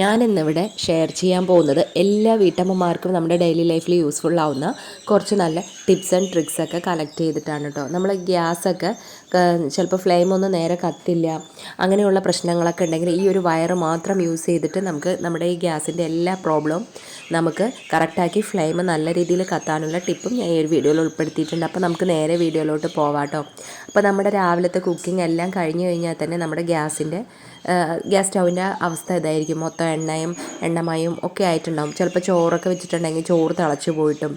ഞാനിന്നിവിടെ ഷെയർ ചെയ്യാൻ പോകുന്നത് എല്ലാ വീട്ടമ്മമാർക്കും നമ്മുടെ ഡെയിലി ലൈഫിൽ യൂസ്ഫുൾ ആവുന്ന കുറച്ച് നല്ല ടിപ്സ് ആൻഡ് ട്രിക്സൊക്കെ കളക്ട് ചെയ്തിട്ടാണ് കേട്ടോ. നമ്മൾ ഗ്യാസൊക്കെ ചിലപ്പോൾ ഫ്ലെയിം ഒന്നും നേരെ കത്തില്ല, അങ്ങനെയുള്ള പ്രശ്നങ്ങളൊക്കെ ഉണ്ടെങ്കിൽ ഈ ഒരു വയർ മാത്രം യൂസ് ചെയ്തിട്ട് നമുക്ക് നമ്മുടെ ഈ ഗ്യാസിൻ്റെ എല്ലാ പ്രോബ്ലവും നമുക്ക് കറക്റ്റാക്കി ഫ്ലെയിം നല്ല രീതിയിൽ കത്താനുള്ള ടിപ്പും ഞാൻ ഈ ഒരു വീഡിയോയിൽ ഉൾപ്പെടുത്തിയിട്ടുണ്ട്. അപ്പോൾ നമുക്ക് നേരെ വീഡിയോയിലോട്ട് പോവാം കേട്ടോ. അപ്പോൾ നമ്മുടെ രാവിലത്തെ കുക്കിംഗ് എല്ലാം കഴിഞ്ഞ് കഴിഞ്ഞാൽ തന്നെ നമ്മുടെ ഗ്യാസ് സ്റ്റൗവിൻ്റെ അവസ്ഥ ഇതായിരിക്കും. മൊത്തം എണ്ണമയും ഒക്കെ ആയിട്ടുണ്ടാകും. ചിലപ്പോൾ ചോറൊക്കെ വെച്ചിട്ടുണ്ടെങ്കിൽ ചോറ് തിളച്ച് പോയിട്ടും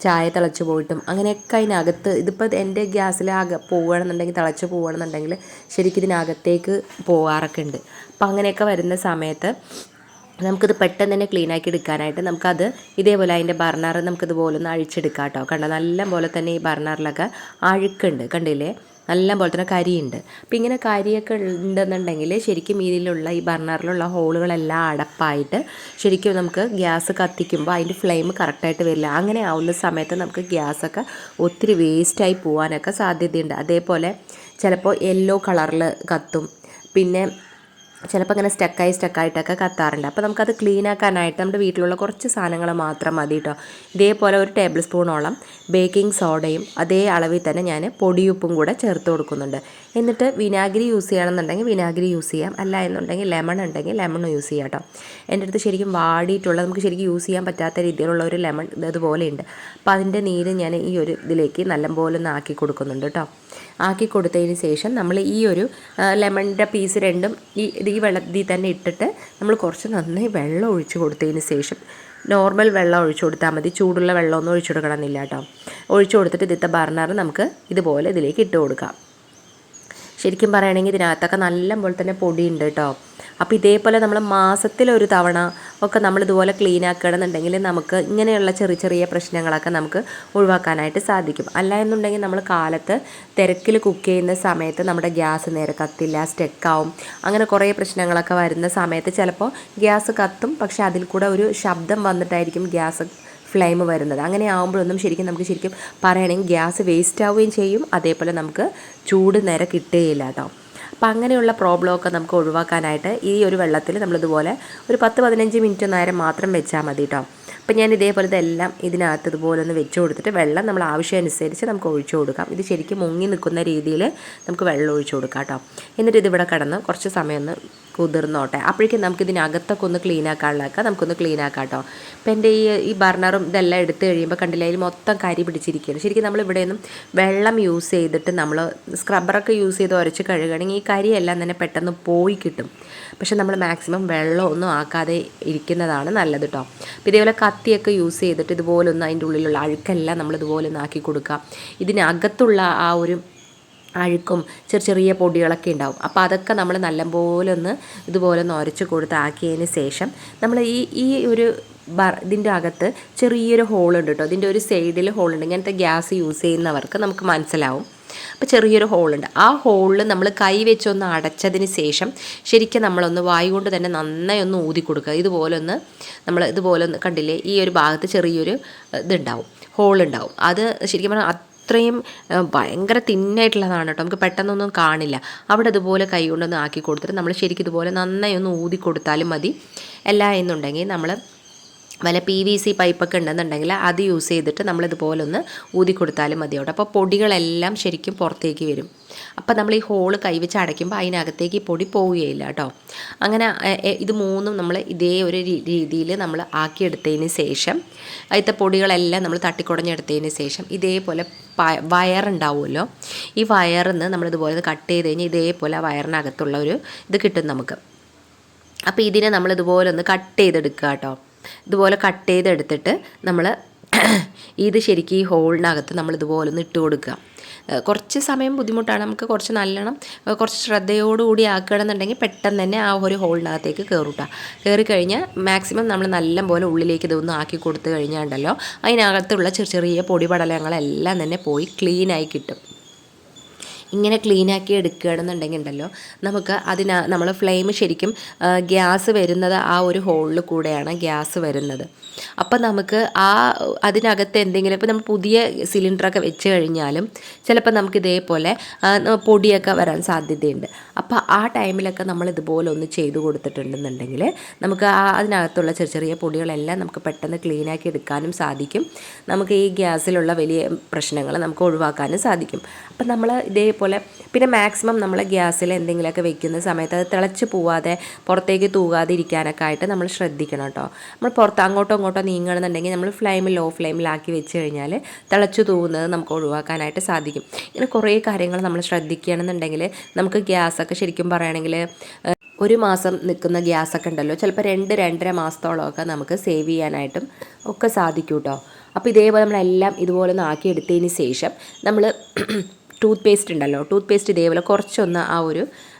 ചായ തിളച്ച് പോയിട്ടും അങ്ങനെയൊക്കെ അതിനകത്ത് ഇതിപ്പോൾ എൻ്റെ ഗ്യാസിൽ പോവുകയാണെന്നുണ്ടെങ്കിൽ തിളച്ച് പോവുകയാണെന്നുണ്ടെങ്കിൽ ശരിക്കും ഇതിനകത്തേക്ക് പോകാറൊക്കെ ഉണ്ട്. അപ്പോൾ അങ്ങനെയൊക്കെ വരുന്ന സമയത്ത് നമുക്കിത് പെട്ടെന്ന് തന്നെ ക്ലീനാക്കി എടുക്കാനായിട്ട് നമുക്കത് ഇതേപോലെ അതിൻ്റെ ബർണർ നമുക്കിതുപോലെ ഒന്ന് അഴിച്ചെടുക്കാം കേട്ടോ. കണ്ടോ, നല്ല പോലെ തന്നെ ഈ ബർണറിലൊക്കെ അഴുക്കുണ്ട്, കണ്ടില്ലേ, നല്ല പോലെ തന്നെ കരിയുണ്ട്. അപ്പോൾ ഇങ്ങനെ കരിയൊക്കെ ഉണ്ടെന്നുണ്ടെങ്കിൽ ശരിക്കും ഇതിലുള്ള ഈ ബർണറിലുള്ള ഹോളുകളെല്ലാം അടപ്പായിട്ട് ശരിക്കും നമുക്ക് ഗ്യാസ് കത്തിക്കുമ്പോൾ അതിൻ്റെ ഫ്ലെയിം കറക്റ്റായിട്ട് വരില്ല. അങ്ങനെ ആവുന്ന സമയത്ത് നമുക്ക് ഗ്യാസൊക്കെ ഒത്തിരി വേസ്റ്റായി പോകാനൊക്കെ സാധ്യതയുണ്ട്. അതേപോലെ ചിലപ്പോൾ യെല്ലോ കളറിൽ കത്തും, പിന്നെ ചിലപ്പോൾ അങ്ങനെ സ്റ്റക്കായിട്ടൊക്കെ കത്താറുണ്ട്. അപ്പോൾ നമുക്കത് ക്ലീൻ ആക്കാനായിട്ട് നമ്മുടെ വീട്ടിലുള്ള കുറച്ച് സാധനങ്ങൾ മാത്രം മതി കേട്ടോ. ഇതേപോലെ ഒരു ടേബിൾ സ്പൂണോളം ബേക്കിംഗ് സോഡയും അതേ അളവിൽ തന്നെ ഞാൻ പൊടിയുപ്പും കൂടെ ചേർത്ത് കൊടുക്കുന്നുണ്ട്. എന്നിട്ട് വിനാഗിരി യൂസ് ചെയ്യണമെന്നുണ്ടെങ്കിൽ വിനാഗിരി യൂസ് ചെയ്യാം, അല്ല എന്നുണ്ടെങ്കിൽ ലെമൺ ഉണ്ടെങ്കിൽ ലെമൺ യൂസ് ചെയ്യാം കേട്ടോ. എൻ്റെ അടുത്ത് ശരിക്കും വാടിയിട്ടുള്ള നമുക്ക് ശരിക്കും യൂസ് ചെയ്യാൻ പറ്റാത്ത രീതിയിലുള്ള ഒരു ലെമൺ ഇതുപോലെ ഉണ്ട്. അപ്പോൾ അതിൻ്റെ നീര് ഞാൻ ഈ ഒരു ഇതിലേക്ക് നല്ലപോലെ ഒന്ന് ആക്കി കൊടുക്കുന്നുണ്ട് കേട്ടോ. ആക്കി കൊടുത്തതിന് ശേഷം നമ്മൾ ഈ ഒരു ലെമണിൻ്റെ പീസ് രണ്ടും ഈ വെള്ളത്തിൽ തന്നെ ഇട്ടിട്ട് നമ്മൾ കുറച്ച് നന്നായി വെള്ളം ഒഴിച്ച് കൊടുത്തതിന് ശേഷം, നോർമൽ വെള്ളം ഒഴിച്ചു കൊടുത്താൽ മതി, ചൂടുള്ള വെള്ളമൊന്നും ഒഴിച്ചു കൊടുക്കണമെന്നില്ല കേട്ടോ. ഒഴിച്ചു കൊടുത്തിട്ട് ഇതിൻ്റെ ബർണർ നമുക്ക് ഇതുപോലെ ഇതിലേക്ക് ഇട്ട് കൊടുക്കാം. ശരിക്കും പറയുകയാണെങ്കിൽ ഇതിനകത്തൊക്കെ നല്ല പോലെ തന്നെ പൊടിയുണ്ട് കേട്ടോ. അപ്പോൾ ഇതേപോലെ നമ്മൾ മാസത്തിലൊരു തവണ ഒക്കെ നമ്മളിതുപോലെ ക്ലീൻ ആക്കുകയാണെന്നുണ്ടെങ്കിൽ നമുക്ക് ഇങ്ങനെയുള്ള ചെറിയ ചെറിയ പ്രശ്നങ്ങളൊക്കെ നമുക്ക് ഒഴിവാക്കാനായിട്ട് സാധിക്കും. അല്ല എന്നുണ്ടെങ്കിൽ നമ്മൾ കാലത്ത് തിരക്കിൽ കുക്ക് ചെയ്യുന്ന സമയത്ത് നമ്മുടെ ഗ്യാസ് നേരെ കത്തില്ല, സ്റ്റക്കാവും, അങ്ങനെ കുറേ പ്രശ്നങ്ങളൊക്കെ വരുന്ന സമയത്ത് ചിലപ്പോൾ ഗ്യാസ് കത്തും, പക്ഷേ അതിൽ കൂടെ ഒരു ശബ്ദം വന്നിട്ടായിരിക്കും ഗ്യാസ് ഫ്ലെയിം വരുന്നത്. അങ്ങനെ ആകുമ്പോഴൊന്നും നമുക്ക് ശരിക്കും പറയുകയാണെങ്കിൽ ഗ്യാസ് വേസ്റ്റ് ആവുകയും ചെയ്യും, അതേപോലെ നമുക്ക് ചൂട് നേരെ കിട്ടുകയില്ല കേട്ടോ. അപ്പോൾ അങ്ങനെയുള്ള പ്രോബ്ലമൊക്കെ നമുക്ക് ഒഴിവാക്കാനായിട്ട് ഈ ഒരു വെള്ളത്തിൽ നമ്മളിതുപോലെ ഒരു 10-15 മിനിറ്റ് നേരം മാത്രം വെച്ചാൽ മതി കേട്ടോ. അപ്പോൾ ഞാൻ ഇതേപോലെ ഇതെല്ലാം ഇതിനകത്ത് ഇതുപോലെ ഒന്ന് വെച്ച് കൊടുത്തിട്ട് വെള്ളം നമ്മൾ ആവശ്യമനുസരിച്ച് നമുക്ക് ഒഴിച്ചു കൊടുക്കാം. ഇത് ശരിക്കും മുങ്ങി നിൽക്കുന്ന രീതിയിൽ നമുക്ക് വെള്ളം ഒഴിച്ചു കൊടുക്കാം കേട്ടോ. എന്നിട്ട് ഇതിവിടെ കിടന്ന് കുറച്ച് സമയം ഒന്ന് കുതിർന്നോട്ടെ. അപ്പോഴേക്കും നമുക്കിതിനകത്തൊക്കെ ഒന്ന് ക്ലീൻ ആക്കാനുള്ളതൊക്കെ നമുക്കൊന്ന് ക്ലീൻ ആക്കാം കേട്ടോ. അപ്പോൾ എൻ്റെ ഈ ബർണറും ഇതെല്ലാം എടുത്ത് കഴിയുമ്പോൾ കണ്ടില്ല, അതിൽ മൊത്തം കരി പിടിച്ചിരിക്കുകയാണ്. ശരിക്കും നമ്മളിവിടെയൊന്നും വെള്ളം യൂസ് ചെയ്തിട്ട് നമ്മൾ സ്ക്രബ്ബറൊക്കെ യൂസ് ചെയ്ത് ഉരച്ച് കഴുകുകയാണെങ്കിൽ ഈ കരിയെല്ലാം തന്നെ പെട്ടെന്ന് പോയി കിട്ടും. പക്ഷെ നമ്മൾ മാക്സിമം വെള്ളമൊന്നും ആക്കാതെ ഇരിക്കുന്നതാണ് നല്ലത് കേട്ടോ. അപ്പോൾ ഇതേപോലെ കത്തിയൊക്കെ യൂസ് ചെയ്തിട്ട് ഇതുപോലെ ഒന്ന് അതിൻ്റെ ഉള്ളിലുള്ള അഴുക്കെല്ലാം നമ്മൾ ഇതുപോലെ ഒന്ന് ആക്കി കൊടുക്കുക. ഇതിനകത്തുള്ള ആ ഒരു അഴുക്കും ചെറിയ പൊടികളൊക്കെ ഉണ്ടാവും. അപ്പോൾ അതൊക്കെ നമ്മൾ നല്ലപോലെ ഒന്ന് ഇതുപോലെ ഒന്ന് ഉരച്ച് കൊടുത്താക്കിയതിന് ശേഷം നമ്മൾ ഈ ഒരു ഇതിൻ്റെ അകത്ത് ചെറിയൊരു ഹോളുണ്ട് കേട്ടോ. ഇതിൻ്റെ ഒരു സൈഡിൽ ഹോളുണ്ട്. ഇങ്ങനത്തെ ഗ്യാസ് യൂസ് ചെയ്യുന്നവർക്ക് നമുക്ക് മനസ്സിലാവും. അപ്പോൾ ചെറിയൊരു ഹോളുണ്ട്. ആ ഹോളിൽ നമ്മൾ കൈ വെച്ചൊന്ന് അടച്ചതിന് ശേഷം ശരിക്കും നമ്മളൊന്ന് വായു കൊണ്ട് തന്നെ നന്നായി ഒന്ന് ഊതി കൊടുക്കുക. നമ്മൾ ഇതുപോലെ ഒന്ന് കണ്ടില്ലേ, ഈ ഒരു ഭാഗത്ത് ചെറിയൊരു ഇതുണ്ടാവും, ഹോളുണ്ടാവും. അത് ശരിക്കും പറഞ്ഞാൽ അത്രയും ഭയങ്കര തിന്നായിട്ടുള്ളതാണ് കേട്ടോ. നമുക്ക് പെട്ടെന്നൊന്നും കാണില്ല. അവിടെ ഇതുപോലെ കൈ കൊണ്ടൊന്ന് ആക്കി കൊടുത്തിട്ട് നമ്മൾ ശരിക്കും ഇതുപോലെ നന്നായി ഒന്ന് ഊതി കൊടുത്താലും മതി. അല്ല എന്നുണ്ടെങ്കിൽ നമ്മൾ വല്ല PVC പൈപ്പൊക്കെ ഉണ്ടെന്നുണ്ടെങ്കിൽ അത് യൂസ് ചെയ്തിട്ട് നമ്മളിതുപോലെ ഒന്ന് ഊതി കൊടുത്താലും മതി കേട്ടോ. അപ്പോൾ പൊടികളെല്ലാം ശരിക്കും പുറത്തേക്ക് വരും. അപ്പോൾ നമ്മൾ ഈ ഹോള് കൈവച്ച് അടയ്ക്കുമ്പോൾ അതിനകത്തേക്ക് ഈ പൊടി പോവുകയില്ല കേട്ടോ. അങ്ങനെ ഇത് മൂന്നും നമ്മൾ ഇതേ ഒരു രീതിയിൽ നമ്മൾ ആക്കിയെടുത്തതിന് ശേഷം അതിലത്തെ പൊടികളെല്ലാം നമ്മൾ തട്ടിക്കുടഞ്ഞെടുത്തതിന് ശേഷം ഇതേപോലെ വയറുണ്ടാവുമല്ലോ, ഈ വയറിൽ നിന്ന് നമ്മളിതുപോലെ കട്ട് ചെയ്ത് കഴിഞ്ഞാൽ ഇതേപോലെ വയറിനകത്തുള്ള ഒരു ഇത് കിട്ടും നമുക്ക്. അപ്പോൾ ഇതിനെ നമ്മളിതുപോലെ ഒന്ന് കട്ട് ചെയ്തെടുക്കുക കേട്ടോ. ഇതുപോലെ കട്ട് ചെയ്തെടുത്തിട്ട് നമ്മൾ ഇത് ശരിക്കും ഈ ഹോളിനകത്ത് നമ്മൾ ഇതുപോലെ ഒന്ന് ഇട്ട് കൊടുക്കുക. കുറച്ച് സമയം ബുദ്ധിമുട്ടാണ്, നമുക്ക് കുറച്ച് ശ്രദ്ധയോടുകൂടി ആക്കുകയാണെന്നുണ്ടെങ്കിൽ പെട്ടെന്ന് തന്നെ ആ ഒരു ഹോളിനകത്തേക്ക് കയറിക്കഴിഞ്ഞാൽ മാക്സിമം നമ്മൾ നല്ലപോലെ ഉള്ളിലേക്ക് ഇതൊന്നും ആക്കി കൊടുത്തു കഴിഞ്ഞാൽ ഉണ്ടല്ലോ അതിനകത്തുള്ള ചെറിയ പൊടിപടലങ്ങളെല്ലാം തന്നെ പോയി ക്ലീനായി കിട്ടും. ഇങ്ങനെ ക്ലീനാക്കി എടുക്കുകയാണെന്നുണ്ടെങ്കിൽ ഉണ്ടല്ലോ നമുക്ക് നമ്മൾ ഫ്ലെയിം ശരിക്കും ഗ്യാസ് വരുന്നത് ആ ഒരു ഹോളിൽ കൂടെയാണ് ഗ്യാസ് വരുന്നത്. അപ്പം നമുക്ക് അതിനകത്ത് എന്തെങ്കിലും ഇപ്പോൾ നമ്മൾ പുതിയ സിലിണ്ടറൊക്കെ വെച്ച് കഴിഞ്ഞാലും ചിലപ്പോൾ നമുക്ക് ഇതേപോലെ പൊടിയൊക്കെ വരാൻ സാധ്യതയുണ്ട്. അപ്പോൾ ആ ടൈമിലൊക്കെ നമ്മൾ ഇതുപോലെ ഒന്ന് ചെയ്ത് കൊടുത്തിട്ടുണ്ടെന്നുണ്ടെങ്കിൽ നമുക്ക് അതിനകത്തുള്ള ചെറിയ ചെറിയ പൊടികളെല്ലാം നമുക്ക് പെട്ടെന്ന് ക്ലീനാക്കി എടുക്കാനും സാധിക്കും. നമുക്ക് ഈ ഗ്യാസിലുള്ള വലിയ പ്രശ്നങ്ങൾ നമുക്ക് ഒഴിവാക്കാനും സാധിക്കും. അപ്പം നമ്മൾ ഇതേപോലെ പിന്നെ മാക്സിമം നമ്മൾ ഗ്യാസിൽ എന്തെങ്കിലുമൊക്കെ വെക്കുന്ന സമയത്ത് അത് തിളച്ച് പോവാതെ പുറത്തേക്ക് തൂകാതെ ഇരിക്കാനൊക്കെ ആയിട്ട് നമ്മൾ ശ്രദ്ധിക്കണം കേട്ടോ. നമ്മൾ പുറത്ത് അങ്ങോട്ടോ ഇങ്ങോട്ടോ നീങ്ങണമെന്നുണ്ടെങ്കിൽ നമ്മൾ ലോ ഫ്ലെയിമിലാക്കി വെച്ച് കഴിഞ്ഞാൽ തിളച്ച് തൂകുന്നത് നമുക്ക് ഒഴിവാക്കാനായിട്ട് സാധിക്കും. ഇങ്ങനെ കുറേ കാര്യങ്ങൾ നമ്മൾ ശ്രദ്ധിക്കുകയാണെന്നുണ്ടെങ്കിൽ നമുക്ക് ഗ്യാസൊക്കെ ശരിക്കും പറയുകയാണെങ്കിൽ 1 മാസം നിൽക്കുന്ന ഗ്യാസൊക്കെ ഉണ്ടല്ലോ ചിലപ്പോൾ 2-2.5 മാസത്തോളമൊക്കെ നമുക്ക് സേവ് ചെയ്യാനായിട്ടും ഒക്കെ സാധിക്കും കേട്ടോ. അപ്പോൾ ഇതേപോലെ നമ്മളെല്ലാം ഇതുപോലെ ഒന്ന് ആക്കിയെടുത്തതിന് ശേഷം നമ്മൾ ടൂത്ത് പേസ്റ്റ് ഉണ്ടല്ലോ, ടൂത്ത് പേസ്റ്റ് ഇതേപോലെ കുറച്ചൊന്ന്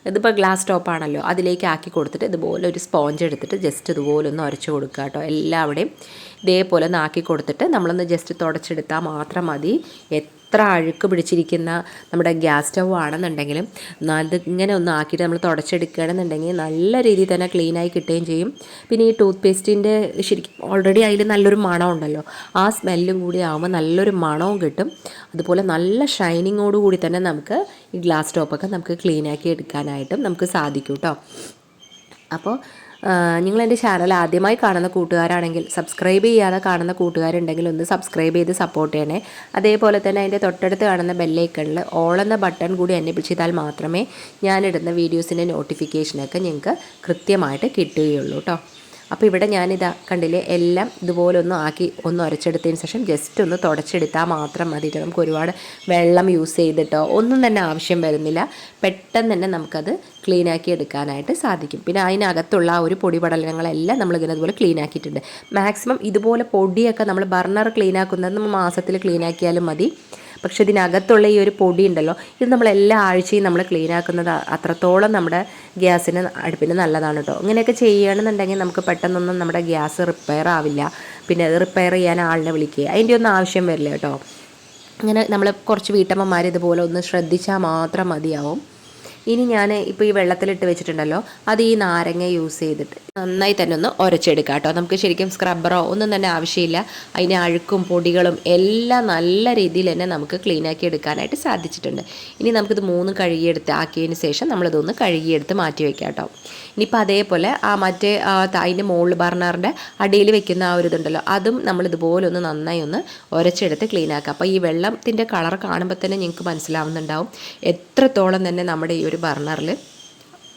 ഇതിപ്പോൾ ഗ്ലാസ് ടോപ്പാണല്ലോ അതിലേക്ക് ആക്കി കൊടുത്തിട്ട് ഇതുപോലെ ഒരു സ്പോഞ്ച് എടുത്തിട്ട് ജസ്റ്റ് ഇതുപോലെ ഒന്ന് ഉരച്ച് കൊടുക്കുക കേട്ടോ. എല്ലാവിടെയും ഇതേപോലെ ഒന്ന് ആക്കി കൊടുത്തിട്ട് നമ്മളൊന്ന് ജസ്റ്റ് തുടച്ചെടുത്താൽ മാത്രം മതി. എത്ര അഴുക്ക് പിടിച്ചിരിക്കുന്ന നമ്മുടെ ഗ്യാസ് സ്റ്റൗ ആണെന്നുണ്ടെങ്കിലും ഇങ്ങനെ ഒന്ന് ആക്കിയിട്ട് നമ്മൾ തുടച്ചെടുക്കുകയാണെന്നുണ്ടെങ്കിൽ നല്ല രീതിയിൽ തന്നെ ക്ലീനായി കിട്ടുകയും ചെയ്യും. പിന്നെ ഈ ടൂത്ത് പേസ്റ്റിൻ്റെ ശരിക്കും ഓൾറെഡി അതിൽ നല്ലൊരു മണം ഉണ്ടല്ലോ, ആ സ്മെല്ലും കൂടി ആകുമ്പോൾ നല്ലൊരു മണവും കിട്ടും. അതുപോലെ നല്ല ഷൈനിങ്ങോട് കൂടി തന്നെ നമുക്ക് ഈ ഗ്ലാസ് ടോപ്പൊക്കെ നമുക്ക് ക്ലീനാക്കി എടുക്കാനായിട്ടും നമുക്ക് സാധിക്കും കേട്ടോ. അപ്പോൾ നിങ്ങൾ എൻ്റെ ചാനൽ ആദ്യമായി കാണുന്ന കൂട്ടുകാരാണെങ്കിൽ സബ്സ്ക്രൈബ് ചെയ്യാതെ കാണുന്ന കൂട്ടുകാരുണ്ടെങ്കിൽ ഒന്ന് സബ്സ്ക്രൈബ് ചെയ്ത് സപ്പോർട്ട് ചെയ്യണേ. അതേപോലെ തന്നെ അതിൻ്റെ തൊട്ടടുത്ത് കാണുന്ന ബെല്ലൈക്കണിൽ ഓൾ എന്ന ബട്ടൺ കൂടി എനേബിൾ ചെയ്താൽ മാത്രമേ ഞാനിടുന്ന വീഡിയോസിൻ്റെ നോട്ടിഫിക്കേഷനൊക്കെ നിങ്ങൾക്ക് കൃത്യമായിട്ട് കിട്ടുകയുള്ളൂ കേട്ടോ. അപ്പോൾ ഇവിടെ ഞാനിതാ കണ്ടില്ലേ എല്ലാം ഇതുപോലെ ഒന്ന് ഉരച്ചെടുത്തതിന് ശേഷം ജസ്റ്റ് ഒന്ന് തുടച്ചെടുത്താൽ മാത്രം മതിയിട്ട് നമുക്ക് ഒരുപാട് വെള്ളം യൂസ് ചെയ്തിട്ടോ ഒന്നും തന്നെ ആവശ്യം വരുന്നില്ല. പെട്ടെന്ന് തന്നെ നമുക്കത് ക്ലീനാക്കി എടുക്കാനായിട്ട് സാധിക്കും. പിന്നെ അതിനകത്തുള്ള ആ ഒരു പൊടിപടലങ്ങളെല്ലാം നമ്മളിങ്ങനെ ഇതുപോലെ ക്ലീനാക്കിയിട്ടുണ്ട്. മാക്സിമം ഇതുപോലെ പൊടിയൊക്കെ നമ്മൾ ബർണർ ക്ലീനാക്കുന്നത് നമ്മൾ മാസത്തിൽ ക്ലീനാക്കിയാലും മതി. പക്ഷെ ഇതിനകത്തുള്ള ഈ ഒരു പൊടി ഉണ്ടല്ലോ ഇത് നമ്മൾ എല്ലാ ആഴ്ചയും നമ്മൾ ക്ലീനാക്കുന്നത് അത്രത്തോളം നമ്മുടെ അടുപ്പിന് നല്ലതാണ് കേട്ടോ. ഇങ്ങനെയൊക്കെ ചെയ്യുകയാണെന്നുണ്ടെങ്കിൽ നമുക്ക് പെട്ടെന്നൊന്നും നമ്മുടെ ഗ്യാസ് റിപ്പയർ ആവില്ല. പിന്നെ അത് റിപ്പയർ ചെയ്യാൻ ആളിനെ വിളിക്കുക അതിൻ്റെ ഒന്നും ആവശ്യം വരില്ല കേട്ടോ. അങ്ങനെ നമ്മൾ കുറച്ച് വീട്ടമ്മമാർ ഇതുപോലെ ഒന്ന് ശ്രദ്ധിച്ചാൽ മാത്രം മതിയാവും. ഇനി ഞാൻ ഇപ്പോൾ ഈ വെള്ളത്തിലിട്ട് വെച്ചിട്ടുണ്ടല്ലോ അത് ഈ നാരങ്ങ യൂസ് ചെയ്തിട്ട് നന്നായി തന്നെ ഒന്ന് ഉരച്ചെടുക്കാം കേട്ടോ. നമുക്ക് ശരിക്കും സ്ക്രബ്ബറോ ഒന്നും തന്നെ ആവശ്യമില്ല. അതിന് അഴുക്കും പൊടികളും എല്ലാം നല്ല രീതിയിൽ തന്നെ നമുക്ക് ക്ലീനാക്കി എടുക്കാനായിട്ട് സാധിച്ചിട്ടുണ്ട്. ഇനി നമുക്കിത് 3 ആക്കിയതിന് ശേഷം നമ്മളിതൊന്ന് കഴുകിയെടുത്ത് മാറ്റി വയ്ക്കാം കേട്ടോ. ഇനിയിപ്പോൾ അതേപോലെ അതിൻ്റെ മുകളിൽ ബർണറിൻ്റെ അടിയിൽ വെക്കുന്ന ആ ഒരു ഇതുണ്ടല്ലോ അതും നമ്മളിതുപോലെ ഒന്ന് നന്നായി ഒന്ന് ഉരച്ചെടുത്ത് ക്ലീനാക്കുക. അപ്പോൾ ഈ വെള്ളത്തിൻ്റെ കളർ കാണുമ്പോൾ തന്നെ നിങ്ങൾക്ക് മനസ്സിലാവുന്നുണ്ടാവും എത്രത്തോളം തന്നെ നമ്മുടെ ഈ ഒരു ബർണറിൽ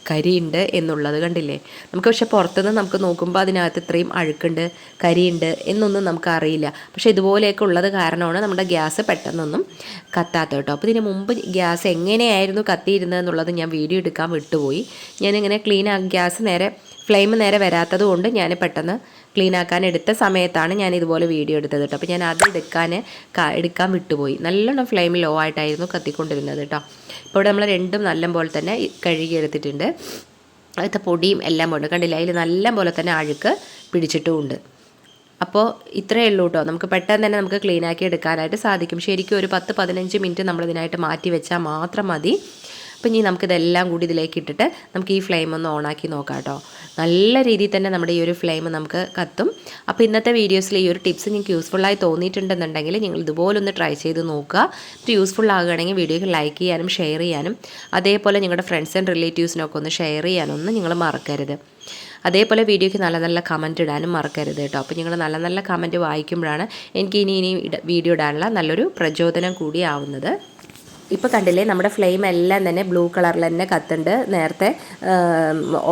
കരിയുണ്ട് എന്നുള്ളത് കണ്ടില്ലേ. നമുക്ക് പക്ഷേ പുറത്തുനിന്ന് നമുക്ക് നോക്കുമ്പോൾ അതിനകത്ത് ഇത്രയും അഴുക്കുണ്ട് കരിയുണ്ട് എന്നൊന്നും നമുക്കറിയില്ല. പക്ഷേ ഇതുപോലെയൊക്കെ ഉള്ളത് കാരണമാണ് നമ്മുടെ ഗ്യാസ് പെട്ടെന്നൊന്നും കത്താത്തത് കേട്ടോ. അപ്പോൾ ഇതിന് മുമ്പ് ഗ്യാസ് എങ്ങനെയായിരുന്നു കത്തിയിരുന്നത് എന്നുള്ളത് ഞാൻ വീഡിയോ എടുക്കാൻ വിട്ടുപോയി. ഞാനിങ്ങനെ ഗ്യാസ് ഫ്ലെയിം നേരെ വരാത്തത് കൊണ്ട് ഞാൻ പെട്ടെന്ന് ക്ലീനാക്കാൻ എടുത്ത സമയത്താണ് ഞാൻ ഇതുപോലെ വീഡിയോ എടുത്തത് കേട്ടോ. അപ്പോൾ ഞാൻ അത് എടുക്കാൻ വിട്ടുപോയി. നല്ലോണം ഫ്ലെയിം ലോ ആയിട്ടായിരുന്നു കത്തിക്കൊണ്ടിരുന്നത് കേട്ടോ. ഇപ്പോൾ ഇവിടെ നമ്മൾ രണ്ടും നല്ല പോലെ തന്നെ കഴുകിയെടുത്തിട്ടുണ്ട്. അടുത്ത പൊടിയും എല്ലാം പോലെ കണ്ടില്ല അതിൽ നല്ല പോലെ തന്നെ അഴുക്ക് പിടിച്ചിട്ടുമുണ്ട്. അപ്പോൾ ഇത്രയേ ഉള്ളൂ കേട്ടോ. നമുക്ക് പെട്ടെന്ന് തന്നെ നമുക്ക് ക്ലീനാക്കി എടുക്കാനായിട്ട് സാധിക്കും. ശരിക്കും ഒരു 10-15 മിനിറ്റ് നമ്മളിതിനായിട്ട് മാറ്റി വെച്ചാൽ മാത്രം മതി. അപ്പം ഇനി നമുക്കിതെല്ലാം കൂടി ഇതിലേക്ക് ഇട്ടിട്ട് നമുക്ക് ഈ ഫ്ലെയിം ഒന്ന് ഓണാക്കി നോക്കാം കേട്ടോ. നല്ല രീതിയിൽ തന്നെ നമ്മുടെ ഈ ഒരു ഫ്ലെയിം നമുക്ക് കത്തും. അപ്പോൾ ഇന്നത്തെ വീഡിയോസിൽ ഈ ഒരു ടിപ്സ് നിങ്ങൾക്ക് യൂസ്ഫുള്ളായി തോന്നിയിട്ടുണ്ടെന്നുണ്ടെങ്കിൽ നിങ്ങൾ ഇതുപോലൊന്ന് ട്രൈ ചെയ്ത് നോക്കുക. ഇത് യൂസ്ഫുൾ ആകുകയാണെങ്കിൽ വീഡിയോക്ക് ലൈക്ക് ചെയ്യാനും ഷെയർ ചെയ്യാനും അതേപോലെ നിങ്ങളുടെ ഫ്രണ്ട്സ് ആൻഡ് റിലേറ്റീവ്സിനൊക്കെ ഒന്ന് ഷെയർ ചെയ്യാനൊന്നും നിങ്ങൾ മറക്കരുത്. അതേപോലെ വീഡിയോയ്ക്ക് നല്ല നല്ല കമൻറ്റ് ഇടാനും മറക്കരുത് കേട്ടോ. അപ്പോൾ നിങ്ങൾ നല്ല നല്ല കമൻറ്റ് വായിക്കുമ്പോഴാണ് എനിക്ക് ഇനി വീഡിയോ ഇടാനുള്ള നല്ലൊരു പ്രചോദനം കൂടി ആവുന്നത്. ഇപ്പോൾ കണ്ടില്ലേ നമ്മുടെ ഫ്ലെയിം എല്ലാം തന്നെ ബ്ലൂ കളറിൽ തന്നെ കത്തുണ്ട്. നേരത്തെ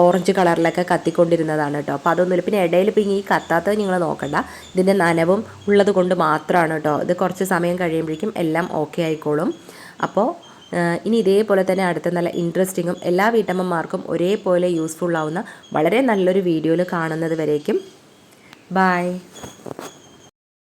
ഓറഞ്ച് കളറിലൊക്കെ കത്തിക്കൊണ്ടിരുന്നതാണ് കേട്ടോ. അപ്പോൾ അതൊന്നുമില്ല. പിന്നെ ഇടയിൽ ഇപ്പോൾ ഈ കത്താത്തത് നിങ്ങൾ നോക്കണ്ട, ഇതിൻ്റെ നനവും ഉള്ളത് കൊണ്ട് മാത്രമാണ് കേട്ടോ. ഇത് കുറച്ച് സമയം കഴിയുമ്പോഴേക്കും എല്ലാം ഓക്കെ ആയിക്കോളും. അപ്പോൾ ഇനി ഇതേപോലെ തന്നെ അടുത്ത നല്ല ഇൻട്രസ്റ്റിങ്ങും എല്ലാ വീട്ടമ്മമാർക്കും ഒരേപോലെ യൂസ്ഫുൾ ആവുന്ന വളരെ നല്ലൊരു വീഡിയോയിൽ കാണുന്നത് വരേക്കും ബൈ.